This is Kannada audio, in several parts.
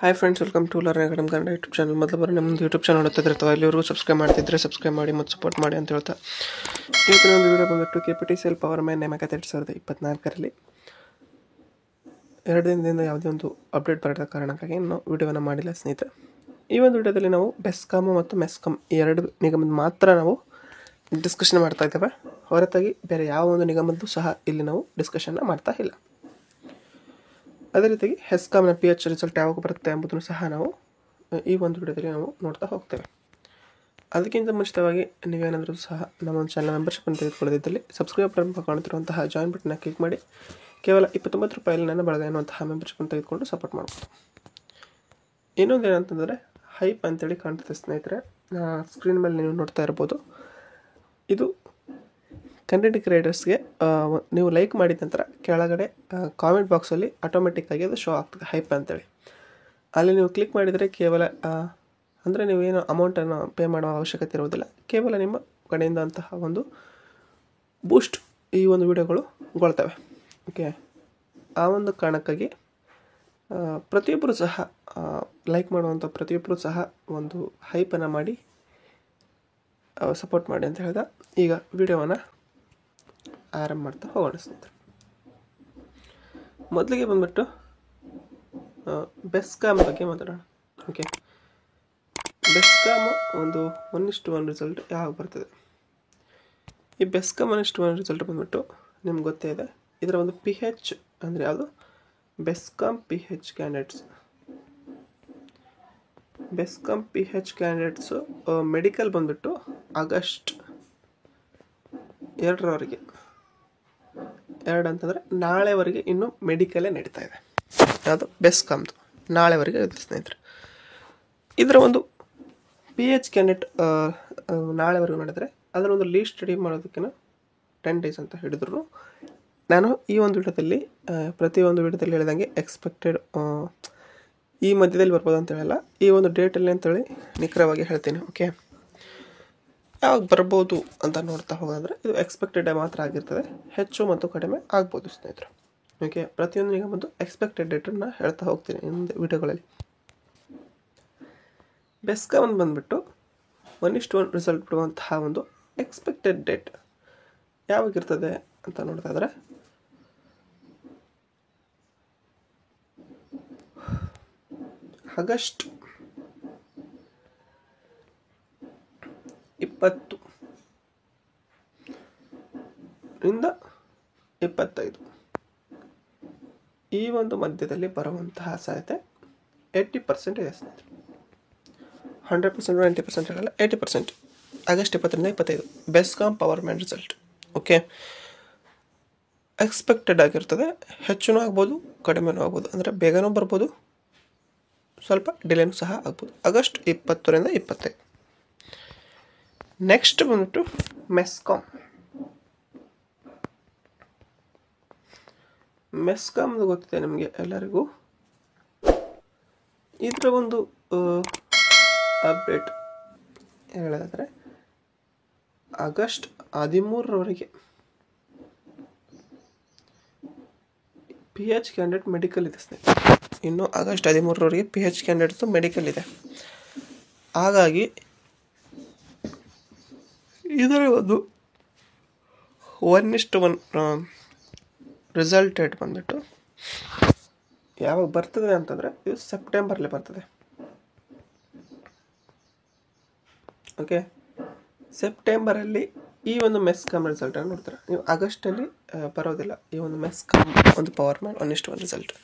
Hi friends, welcome to learning academy Kannada YouTube channel. ಮೊದಲು ಬರೋ ನಮ್ಮದು ಯೂಟ್ಯೂಬ್ ಚಾನಲ್ ನೋಡ್ತಿದ್ರೆ ಅಥವಾ ಇಲ್ಲಿವರೆಗೂ ಸಬ್ಸ್ಕ್ರೈಬ್ ಮಾಡ್ತಿದ್ರೆ ಸಬ್ಸ್ಕ್ರೈಬ್ ಮಾಡಿ ಮತ್ತು ಸಪೋರ್ಟ್ ಮಾಡಿ ಅಂತ ಹೇಳ್ತಾ ಇವತ್ತಿನ ಒಂದು ವೀಡಿಯೋ ಬಂದುಬಿಟ್ಟು KPTCL ಪವರ್ ಮ್ಯಾನ್ ನೇಮಕ 2024ರಲ್ಲಿ 2 ದಿನದಿಂದ ಯಾವುದೇ ಒಂದು ಅಪ್ಡೇಟ್ ಬರದ ಕಾರಣಕ್ಕಾಗಿ ನಾವು ವೀಡಿಯೋವನ್ನು ಮಾಡಿಲ್ಲ ಸ್ನೇಹಿತರೆ. ಈ ಒಂದು ವೀಡಿಯೋದಲ್ಲಿ ನಾವು ಬೆಸ್ಕಾಮ್ ಮತ್ತು ಮೆಸ್ಕಾಮ್ ಈ ಎರಡು ನಿಗಮದ ಮಾತ್ರ ನಾವು ಡಿಸ್ಕಷನ್ ಮಾಡ್ತಾ ಇದ್ದೇವೆ. ಹೊರತಾಗಿ ಬೇರೆ ಯಾವ ಒಂದು ನಿಗಮದ್ದು ಸಹ ಇಲ್ಲಿ ನಾವು ಡಿಸ್ಕಷನ್ನ ಮಾಡ್ತಾ ಇಲ್ಲ. ಅದೇ ರೀತಿಯಾಗಿ ಹೆಸ್ಕಾಮ್ನ PH ರಿಸಲ್ಟ್ ಯಾವಾಗ ಬರುತ್ತೆ ಎಂಬುದನ್ನು ಸಹ ನಾವು ಈ ಒಂದು ವಿಡಿಯೋದಲ್ಲಿ ನಾವು ನೋಡ್ತಾ ಹೋಗ್ತೇವೆ. ಅದಕ್ಕಿಂತ ಮುಂಚಿತವಾಗಿ ನೀವೇನಾದರೂ ಸಹ ನಮ್ಮ ಒಂದು ಚಾನಲ್ ಮೆಂಬರ್ಶಿಪ್ಪನ್ನು ತೆಗೆದುಕೊಳ್ಳದಿದ್ದಲ್ಲಿ ಸಬ್ಸ್ಕ್ರೈಬ್ ಕಾಣುತ್ತಿರುವಂತಹ ಜಾಯಿನ್ ಬಟನ್ನ ಕ್ಲಿಕ್ ಮಾಡಿ ಕೇವಲ 29 ರೂಪಾಯಲ್ಲಿ ನನ್ನ ಬಳಗ ಎನ್ನುವಂತಹ ಮೆಂಬರ್ಶಿಪ್ಪನ್ನು ತೆಗೆದುಕೊಂಡು ಸಪೋರ್ಟ್ ಮಾಡ್ಬೋದು. ಇನ್ನೊಂದು ಏನಂತಂದರೆ ಹೈಪ್ ಅಂತೇಳಿ ಕಾಣ್ತದೆ ಸ್ನೇಹಿತರೆ. ಸ್ಕ್ರೀನ್ ಮೇಲೆ ನೀವು ನೋಡ್ತಾ ಇರ್ಬೋದು. ಇದು ಕಂಟೆಂಟ್ ಕ್ರಿಯೇಟರ್ಸ್ಗೆ ನೀವು ಲೈಕ್ ಮಾಡಿದ ನಂತರ ಕೆಳಗಡೆ ಕಾಮೆಂಟ್ ಬಾಕ್ಸಲ್ಲಿ ಆಟೋಮೆಟಿಕ್ಕಾಗಿ ಅದು ಶೋ ಆಗ್ತದೆ ಹೈಪ್ ಅಂತೇಳಿ. ಅಲ್ಲಿ ನೀವು ಕ್ಲಿಕ್ ಮಾಡಿದರೆ ಕೇವಲ ಅಂದರೆ ನೀವೇನು ಅಮೌಂಟನ್ನು ಪೇ ಮಾಡುವ ಅವಶ್ಯಕತೆ ಇರುವುದಿಲ್ಲ. ಕೇವಲ ನಿಮ್ಮ ಕಡೆಯಿಂದ ಅಂತಹ ಒಂದು ಬೂಸ್ಟ್ ಈ ಒಂದು ವಿಡಿಯೋಗಳು ಗೊಳ್ತವೆ. ಓಕೆ, ಆ ಒಂದು ಕಾರಣಕ್ಕಾಗಿ ಪ್ರತಿಯೊಬ್ಬರು ಸಹ ಲೈಕ್ ಮಾಡುವಂಥ ಪ್ರತಿಯೊಬ್ಬರು ಸಹ ಒಂದು ಹೈಪನ್ನು ಮಾಡಿ ಸಪೋರ್ಟ್ ಮಾಡಿ ಅಂತ ಹೇಳಿದ ಈಗ ವಿಡಿಯೋವನ್ನು ಆರಂಭ ಮಾಡ್ತಾ ಹೋಗೋಣ ಸ್ನೇಹಿತರೆ. ಮೊದಲಿಗೆ ಬಂದ್ಬಿಟ್ಟು ಬೆಸ್ಕಾಮ್ ಬಗ್ಗೆ ಮಾತಾಡೋಣ. ಓಕೆ, ಬೆಸ್ಕಾಮ್ ಒಂದು 1:1 ರಿಸಲ್ಟ್ ಯಾವಾಗ ಬರ್ತದೆ? ಈ ಬೆಸ್ಕಾಮ್ 1:1 ರಿಸಲ್ಟ್ ಬಂದ್ಬಿಟ್ಟು ನಿಮ್ಗೆ ಗೊತ್ತೇ ಇದೆ. ಇದರ ಒಂದು PH ಅಂದರೆ ಯಾವುದು? BESCOM PH candidates. BESCOM PH candidates medical ಬಂದ್ಬಿಟ್ಟು ಆಗಸ್ಟ್ 2ರವರೆಗೆ 2 ಅಂತಂದರೆ ನಾಳೆವರೆಗೆ ಇನ್ನೂ ಮೆಡಿಕಲೇ ನಡೀತಾ ಇದೆ. ಯಾವುದು? ಬೆಸ್ಕಾಮ್ದು ನಾಳೆವರೆಗೆ ಇದೆ ಸ್ನೇಹಿತರೆ. ಇದರ ಒಂದು PH ಕ್ಯಾಂಡಿಡೇಟ್ ನಾಳೆವರೆಗೂ ನಡೆದರೆ ಅದರ ಒಂದು ಲೀಸ್ಟ್ ಸ್ಟಡಿ ಮಾಡೋದಕ್ಕಿಂತ 10 ಡೇಸ್ ಅಂತ ಹಿಡಿದ್ರು. ನಾನು ಈ ಒಂದು ವಿಡಿಯೋದಲ್ಲಿ ಪ್ರತಿಯೊಂದು ವಿಡಿಯೋದಲ್ಲಿ ಹೇಳಿದಂಗೆ ಎಕ್ಸ್ಪೆಕ್ಟೆಡ್ ಈ ಮಧ್ಯದಲ್ಲಿ ಬರ್ಬೋದು ಅಂತ ಹೇಳಲ್ಲ, ಈ ಒಂದು ಡೇಟಲ್ಲಿ ಅಂತೇಳಿ ನಿಖರವಾಗಿ ಹೇಳ್ತೀನಿ. ಓಕೆ, ಯಾವಾಗ ಬರ್ಬೋದು ಅಂತ ನೋಡ್ತಾ ಹೋಗೋದ್ರೆ ಇದು ಎಕ್ಸ್ಪೆಕ್ಟೆಡ್ ಮಾತ್ರ ಆಗಿರ್ತದೆ. ಹೆಚ್ಚು ಮತ್ತು ಕಡಿಮೆ ಆಗ್ಬೋದು ಸ್ನೇಹಿತರೆ. ಓಕೆ, ಪ್ರತಿಯೊಂದು ನಿಗಮದ್ದು ಎಕ್ಸ್ಪೆಕ್ಟೆಡ್ ಡೇಟನ್ನು ಹೇಳ್ತಾ ಹೋಗ್ತೀನಿ ಇನ್ನೊಂದು ವಿಡಿಯೋಗಳಲ್ಲಿ. ಬೆಸ್ಕಾಮ್ ಬಂದುಬಿಟ್ಟು 1:1 ರಿಸಲ್ಟ್ ಬಿಡುವಂತಹ ಒಂದು ಎಕ್ಸ್ಪೆಕ್ಟೆಡ್ ಡೇಟ್ ಯಾವಾಗಿರ್ತದೆ ಅಂತ ನೋಡ್ತಾ ಇದ್ರೆ ಆಗಸ್ಟ್ 20 ರಿಂದ 25 ಈ ಒಂದು ಮಧ್ಯದಲ್ಲಿ ಬರುವಂತಹ ಸಾಧ್ಯತೆ 80% ಇದೆ ಸ್ನೇಹಿತರೆ. 100% 90% ಹೇಳಲ್ಲ, 80%. ಆಗಸ್ಟ್ 20 ರಿಂದ 25 BESCOM power man result. Okay, expected ಆಗಿರ್ತದೆ. ಹೆಚ್ಚೂ ಆಗ್ಬೋದು, ಕಡಿಮೆನೂ ಆಗ್ಬೋದು. ಅಂದರೆ ಬೇಗನೂ ಬರ್ಬೋದು, ಸ್ವಲ್ಪ ಡಿಲೇನೂ ಸಹ ಆಗ್ಬೋದು. ಆಗಸ್ಟ್ 20 ರಿಂದ 25. ನೆಕ್ಸ್ಟ್ ಬಂದ್ಬಿಟ್ಟು ಮೆಸ್ಕಾಮ್. ಮೆಸ್ಕಾಮ್ದು ಗೊತ್ತಿದೆ ನಿಮಗೆ ಎಲ್ಲರಿಗೂ. ಇದರ ಒಂದು ಅಪ್ಡೇಟ್ ಹೇಳೋದಾದರೆ ಆಗಸ್ಟ್ 13ರವರೆಗೆ PH ಕ್ಯಾಂಡಿಡೇಟ್ ಮೆಡಿಕಲ್ ಇದೆ ಸ್ನೇಹಿತರೆ. ಇನ್ನು ಆಗಸ್ಟ್ 13ರವರೆಗೆ PH ಕ್ಯಾಂಡಿಡೇಟ್ಸು ಮೆಡಿಕಲ್ ಇದೆ. ಹಾಗಾಗಿ ಇದರ ಒಂದು 1:1 ರಿಸಲ್ಟ್ ಡೇಟ್ ಬಂದ್ಬಿಟ್ಟು ಯಾವಾಗ ಬರ್ತದೆ ಅಂತಂದರೆ ಇದು ಸೆಪ್ಟೆಂಬರ್ಲಿ ಬರ್ತದೆ. ಓಕೆ, ಸೆಪ್ಟೆಂಬರಲ್ಲಿ ಈ ಒಂದು ಮೆಸ್ಕಾಮ್ ರಿಸಲ್ಟನ್ನು ನೋಡ್ತಾರೆ. ನೀವು ಆಗಸ್ಟಲ್ಲಿ ಬರೋದಿಲ್ಲ. ಈ ಒಂದು ಮೆಸ್ಕಾಮ್ ಒಂದು ಪವರ್ ಮ್ಯಾನ್ 1:1 ರಿಸಲ್ಟ್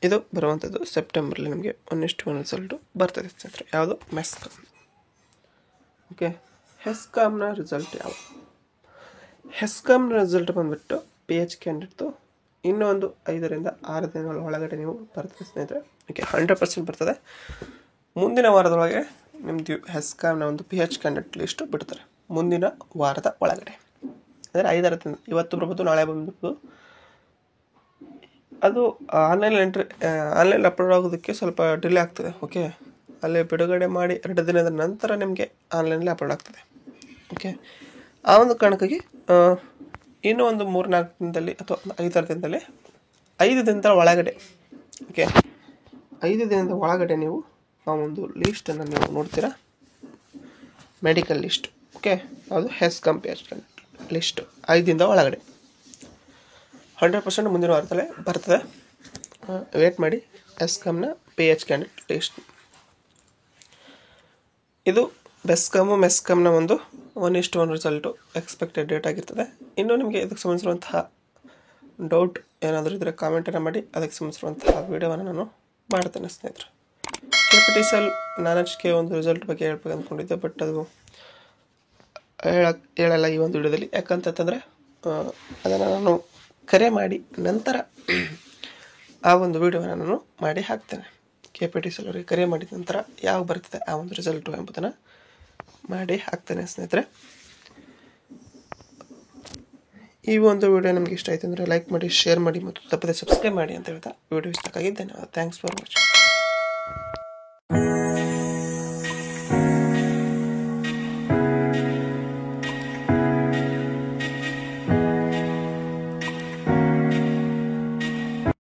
ಇದು ಬರುವಂಥದ್ದು ಸೆಪ್ಟೆಂಬರಲ್ಲಿ ನಿಮಗೆ 1:1 ರಿಸಲ್ಟು ಬರ್ತದೆ ಸ್ನೇಹಿತರೆ. ಯಾವುದು? ಮೆಸ್ಕಾಮ್. ಓಕೆ, ಹೆಸ್ಕಾಮ್ನ ರಿಸಲ್ಟ್ ಯಾವ? ಹೆಸ್ಕಾಮ್ನ ರಿಸಲ್ಟ್ ಬಂದುಬಿಟ್ಟು PH ಕ್ಯಾಂಡಿಡೇಟ್ದು ಇನ್ನೂ ಒಂದು 5 ರಿಂದ 6 ದಿನಗಳ ಒಳಗಡೆ ನೀವು ಬರ್ತದೆ ಸ್ನೇಹಿತರೆ. ಓಕೆ, 100% ಬರ್ತದೆ. ಮುಂದಿನ ವಾರದೊಳಗೆ ನಿಮ್ಮದು ಹೆಸ್ಕಾಮ್ನ ಒಂದು PH ಕ್ಯಾಂಡಿಡೇಟ್ ಲಿಸ್ಟು ಬಿಡ್ತಾರೆ. ಮುಂದಿನ ವಾರದ ಒಳಗಡೆ ಅಂದರೆ 5-6 ದಿನ. ಇವತ್ತು ಬರ್ಬೋದು, ನಾಳೆ ಬಂದ್ಬಿಟ್ಟು. ಅದು ಆನ್ಲೈನ್ ಅಪ್ಲೋಡ್ ಆಗೋದಕ್ಕೆ ಸ್ವಲ್ಪ ಡಿಲೇ ಆಗ್ತದೆ. ಓಕೆ, ಅಲ್ಲಿ ಬಿಡುಗಡೆ ಮಾಡಿ 2 ದಿನದ ನಂತರ ನಿಮಗೆ ಆನ್ಲೈನಲ್ಲಿ ಅಪ್ಲೋಡ್ ಆಗ್ತದೆ. ಓಕೆ, ಆ ಒಂದು ಕಾರಣಕ್ಕಾಗಿ ಇನ್ನೂ ಒಂದು 3-4 ದಿನದಲ್ಲಿ ಅಥವಾ 5-6 ದಿನದಲ್ಲಿ 5 ದಿನದ ಒಳಗಡೆ. ಓಕೆ, 5 ದಿನದ ಒಳಗಡೆ ನೀವು ಆ ಒಂದು ಲೀಸ್ಟನ್ನು ನೀವು ನೋಡ್ತೀರಾ. ಮೆಡಿಕಲ್ ಲಿಸ್ಟ್, ಓಕೆ, ಅದು ಹೆಸ್ಕಾಂ PH ಕ್ಯಾಂಡಿಡೇಟ್ ಲಿಸ್ಟ್ 5 ದಿನದ ಒಳಗಡೆ 100% ಮುಂದಿನ ವಾರದಲ್ಲೇ ಬರ್ತದೆ. ವೇಟ್ ಮಾಡಿ. ಹೆಸ್ಕಾಂನ PH ಕ್ಯಾಂಡಿಡೇಟ್ ಲಿಸ್ಟ್ ಇದು ಬೆಸ್ಕಾಮು ಮೆಸ್ಕಾಮ್ನ ಒಂದು 1:1 ರಿಸಲ್ಟು ಎಕ್ಸ್ಪೆಕ್ಟೆಡ್ ಡೇಟ್ ಆಗಿರ್ತದೆ. ಇನ್ನೂ ನಿಮಗೆ ಇದಕ್ಕೆ ಸಂಬಂಧಿಸಿರುವಂತಹ ಡೌಟ್ ಏನಾದರೂ ಇದ್ದರೆ ಕಾಮೆಂಟನ್ನು ಮಾಡಿ, ಅದಕ್ಕೆ ಸಂಬಂಧಿಸಿರುವಂತಹ ವೀಡಿಯೋವನ್ನು ನಾನು ಮಾಡ್ತೇನೆ ಸ್ನೇಹಿತರೆ. KPTCL ನಾನಚಿಕೆ ಒಂದು ರಿಸಲ್ಟ್ ಬಗ್ಗೆ ಹೇಳ್ಬೇಕು ಅಂದ್ಕೊಂಡಿದ್ದೆ, ಬಟ್ ಅದು ಹೇಳಲ್ಲ ಈ ಒಂದು ವಿಡಿಯೋದಲ್ಲಿ. ಯಾಕಂತಂದರೆ ಅದನ್ನು ನಾನು ಕರೆ ಮಾಡಿ ನಂತರ ಆ ಒಂದು ವಿಡಿಯೋವನ್ನು ನಾನು ಮಾಡಿ ಹಾಕ್ತೇನೆ. KPTCL ಅವರಿಗೆ ಕರೆ ಮಾಡಿದ ನಂತರ ಯಾವ ಬರ್ತದೆ ಆ ಒಂದು ರಿಸಲ್ಟು ಎಂಬುದನ್ನು ಮಾಡಿ ಹಾಕ್ತೇನೆ ಸ್ನೇಹಿತರೆ. ಈ ಒಂದು ವಿಡಿಯೋ ನಿಮಗೆ ಇಷ್ಟ ಆಯಿತು ಅಂದರೆ ಲೈಕ್ ಮಾಡಿ, ಶೇರ್ ಮಾಡಿ ಮತ್ತು ತಪ್ಪದೆ ಸಬ್ಸ್ಕ್ರೈಬ್ ಮಾಡಿ ಅಂತ ಹೇಳ್ತಾ ವಿಡಿಯೋ ಇಷ್ಟಕ್ಕಾಗಿ ಧನ್ಯವಾದ. Thanks for watching.